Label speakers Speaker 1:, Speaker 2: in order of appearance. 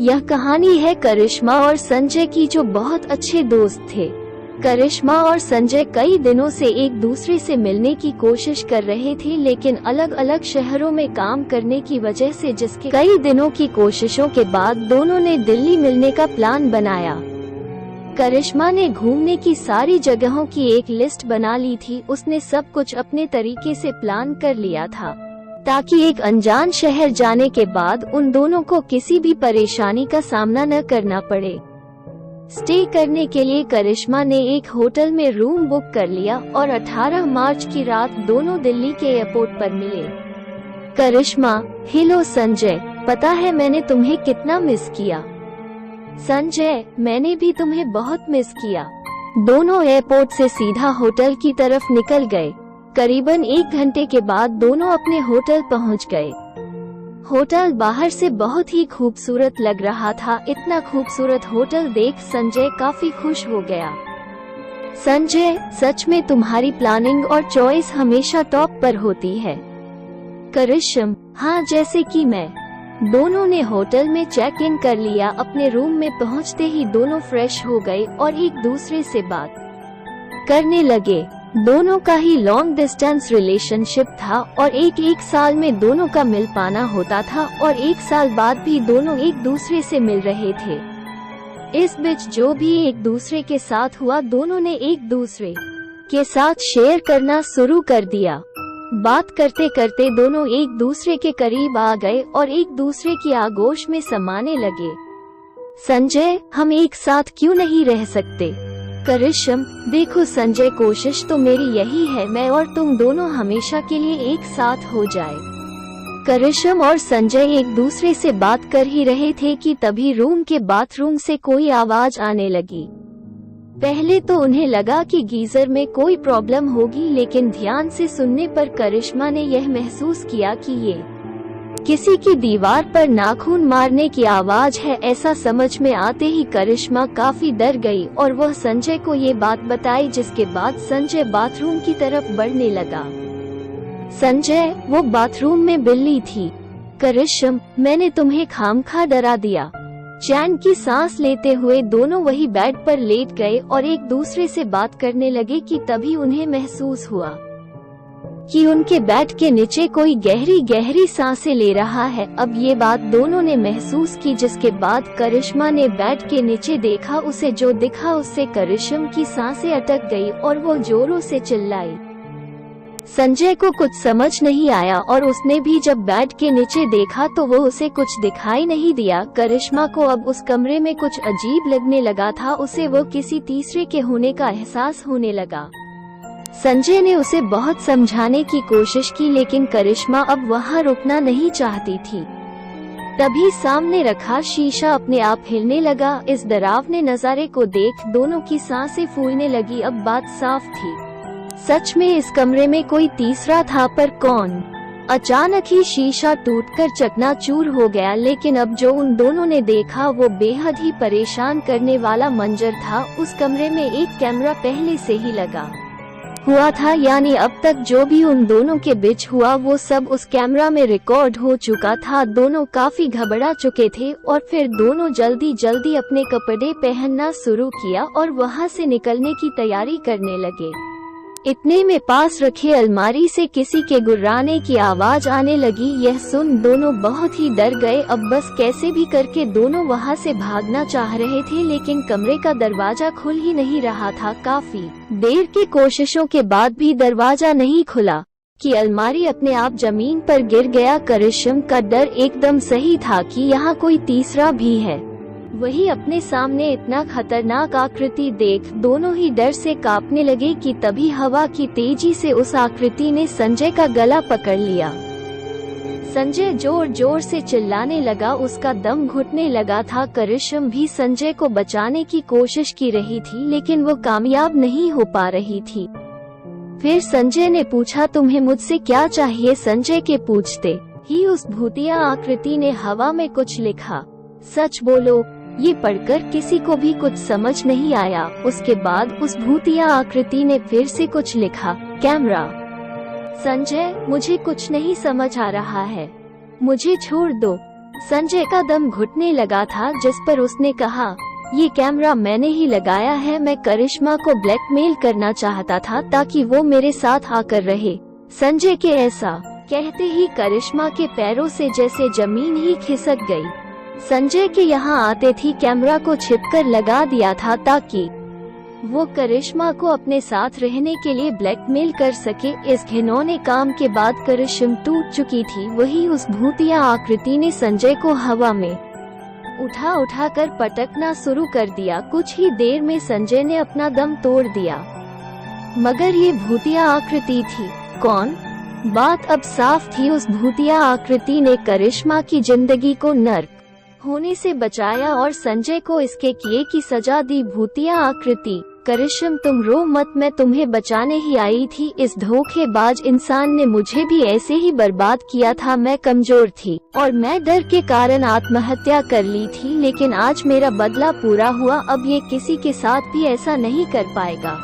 Speaker 1: यह कहानी है करिश्मा और संजय की, जो बहुत अच्छे दोस्त थे। करिश्मा और संजय कई दिनों से एक दूसरे से मिलने की कोशिश कर रहे थे, लेकिन अलग अलग शहरों में काम करने की वजह से जिसके कई दिनों की कोशिशों के बाद दोनों ने दिल्ली मिलने का प्लान बनाया। करिश्मा ने घूमने की सारी जगहों की एक लिस्ट बना ली थी। उसने सब कुछ अपने तरीके से प्लान कर लिया था ताकि एक अनजान शहर जाने के बाद उन दोनों को किसी भी परेशानी का सामना न करना पड़े। स्टे करने के लिए करिश्मा ने एक होटल में रूम बुक कर लिया और 18 मार्च की रात दोनों दिल्ली के एयरपोर्ट पर मिले। करिश्मा: हेलो संजय, पता है मैंने तुम्हें कितना मिस किया। संजय: मैंने भी तुम्हें बहुत मिस किया। दोनों एयरपोर्ट से सीधा होटल की तरफ निकल गए। करीबन 1 घंटे के बाद दोनों अपने होटल पहुंच गए। होटल बाहर से बहुत ही खूबसूरत लग रहा था। इतना खूबसूरत होटल देख संजय काफी खुश हो गया। संजय: सच में तुम्हारी प्लानिंग और चॉइस हमेशा टॉप पर होती है। करिश्मा: हाँ, जैसे कि मैं। दोनों ने होटल में चेक इन कर लिया। अपने रूम में पहुंचते ही दोनों फ्रेश हो गए और एक दूसरे से बात करने लगे। दोनों का ही लॉन्ग डिस्टेंस रिलेशनशिप था और एक साल में दोनों का मिल पाना होता था और 1 साल बाद भी दोनों एक दूसरे से मिल रहे थे। इस बीच जो भी एक दूसरे के साथ हुआ, दोनों ने एक दूसरे के साथ शेयर करना शुरू कर दिया। बात करते करते दोनों एक दूसरे के करीब आ गए और एक दूसरे की आगोश में समाने लगे। संजय: हम एक साथ क्यों नहीं रह सकते? करिश्मा: देखो संजय, कोशिश तो मेरी यही है, मैं और तुम दोनों हमेशा के लिए एक साथ हो जाए। करिश्मा और संजय एक दूसरे से बात कर ही रहे थे कि तभी रूम के बाथरूम से कोई आवाज आने लगी। पहले तो उन्हें लगा कि गीजर में कोई प्रॉब्लम होगी, लेकिन ध्यान से सुनने पर करिश्मा ने यह महसूस किया कि ये किसी की दीवार पर नाखून मारने की आवाज है। ऐसा समझ में आते ही करिश्मा काफी डर गई और वह संजय को ये बात बताई, जिसके बाद संजय बाथरूम की तरफ बढ़ने लगा। संजय: वो बाथरूम में बिल्ली थी। करिश्मा: मैंने तुम्हें खामखा डरा दिया। चैन की सांस लेते हुए दोनों वही बेड पर लेट गए और एक दूसरे से बात करने लगे कि तभी उन्हें महसूस हुआ कि उनके बेड के नीचे कोई गहरी गहरी सांसें ले रहा है। अब ये बात दोनों ने महसूस की, जिसके बाद करिश्मा ने बेड के नीचे देखा। उसे जो दिखा उससे करिश्मा की सांसें अटक गई और वो जोरों से चिल्लाई। संजय को कुछ समझ नहीं आया और उसने भी जब बेड के नीचे देखा तो वो उसे कुछ दिखाई नहीं दिया। करिश्मा को अब उस कमरे में कुछ अजीब लगने लगा था। उसे वो किसी तीसरे के होने का एहसास होने लगा। संजय ने उसे बहुत समझाने की कोशिश की, लेकिन करिश्मा अब वहाँ रुकना नहीं चाहती थी। तभी सामने रखा शीशा अपने आप हिलने लगा। इस डरावने नजारे को देख दोनों की सांसें फूलने लगी। अब बात साफ थी, सच में इस कमरे में कोई तीसरा था, पर कौन? अचानक ही शीशा टूटकर चकनाचूर हो गया, लेकिन अब जो उन दोनों ने देखा वो बेहद ही परेशान करने वाला मंजर था। उस कमरे में एक कैमरा पहले से ही लगा हुआ था, यानी अब तक जो भी उन दोनों के बीच हुआ वो सब उस कैमरा में रिकॉर्ड हो चुका था। दोनों काफी घबरा चुके थे और फिर दोनों जल्दी जल्दी अपने कपड़े पहनना शुरू किया और वहां से निकलने की तैयारी करने लगे। इतने में पास रखे अलमारी से किसी के गुर्राने की आवाज आने लगी। यह सुन दोनों बहुत ही डर गए। अब बस कैसे भी करके दोनों वहां से भागना चाह रहे थे, लेकिन कमरे का दरवाजा खुल ही नहीं रहा था। काफी देर की कोशिशों के बाद भी दरवाजा नहीं खुला कि अलमारी अपने आप जमीन पर गिर गया। करिश्मा का डर एकदम सही था कि यहाँ कोई तीसरा भी है। वही अपने सामने इतना खतरनाक आकृति देख दोनों ही डर से कांपने लगे कि तभी हवा की तेजी से उस आकृति ने संजय का गला पकड़ लिया। संजय जोर जोर से चिल्लाने लगा, उसका दम घुटने लगा था। करिश्मा भी संजय को बचाने की कोशिश की रही थी, लेकिन वो कामयाब नहीं हो पा रही थी। फिर संजय ने पूछा, तुम्हें मुझसे क्या चाहिए? संजय के पूछते ही उस भूतिया आकृति ने हवा में कुछ लिखा। सच बोलो। ये पढ़कर किसी को भी कुछ समझ नहीं आया। उसके बाद उस भूतिया आकृति ने फिर से कुछ लिखा, कैमरा। संजय, मुझे कुछ नहीं समझ आ रहा है, मुझे छोड़ दो। संजय का दम घुटने लगा था, जिस पर उसने कहा, ये कैमरा मैंने ही लगाया है। मैं करिश्मा को ब्लैकमेल करना चाहता था ताकि वो मेरे साथ आकर रहे। संजय के ऐसा कहते ही करिश्मा के पैरों से जैसे जमीन ही खिसक गई। संजय के यहाँ आते ही कैमरा को छिपकर लगा दिया था ताकि वो करिश्मा को अपने साथ रहने के लिए ब्लैकमेल कर सके। इस घिनौने काम के बाद करिश्मा टूट चुकी थी। वही उस भूतिया आकृति ने संजय को हवा में उठा कर पटकना शुरू कर दिया। कुछ ही देर में संजय ने अपना दम तोड़ दिया। मगर ये भूतिया आकृति थी कौन? बात अब साफ थी। उस भूतिया आकृति ने करिश्मा की जिंदगी को नर्क होने से बचाया और संजय को इसके किए की सजा दी। भूतिया आकृति, करिश्मा तुम रो मत, मैं तुम्हें बचाने ही आई थी। इस धोखेबाज इंसान ने मुझे भी ऐसे ही बर्बाद किया था। मैं कमजोर थी और मैं डर के कारण आत्महत्या कर ली थी, लेकिन आज मेरा बदला पूरा हुआ। अब ये किसी के साथ भी ऐसा नहीं कर पाएगा।